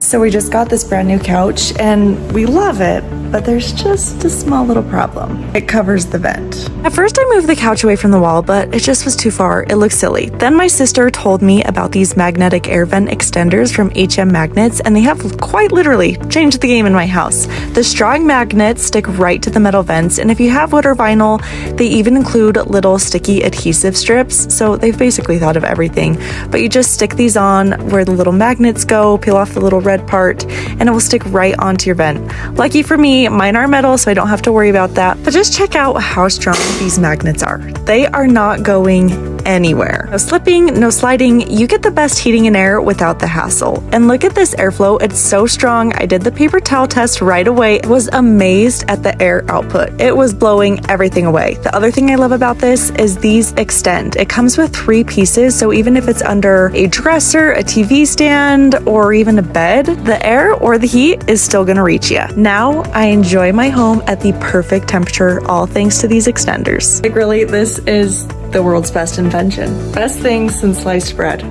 So we just got this brand new couch and we love it, but there's just a small little problem. It covers the vent. At first I moved the couch away from the wall, but it just was too far. It looked silly. Then my sister told me about these magnetic air vent extenders from HM Magnets, and they have quite literally changed the game in my house. The strong magnets stick right to the metal vents, and if you have wood or vinyl, they even include little sticky adhesive strips, so they've basically thought of everything. But you just stick these on where the little magnets go, peel off the little red part, and it will stick right onto your vent. Lucky for me, mine are metal, so I don't have to worry about that. But just check out how strong these magnets are. They are not going anywhere. No slipping, no sliding. You get the best heating and air without the hassle. And look at this airflow. It's so strong. I did the paper towel test right away. I was amazed at the air output. It was blowing everything away. The other thing I love about this is these extend. It comes with 3 pieces, so even if it's under a dresser, a TV stand, or even a bed, the air or the heat is still gonna reach you. Now I enjoy my home at the perfect temperature, all thanks to these extenders. Like really, this is the world's best invention. Best thing since sliced bread.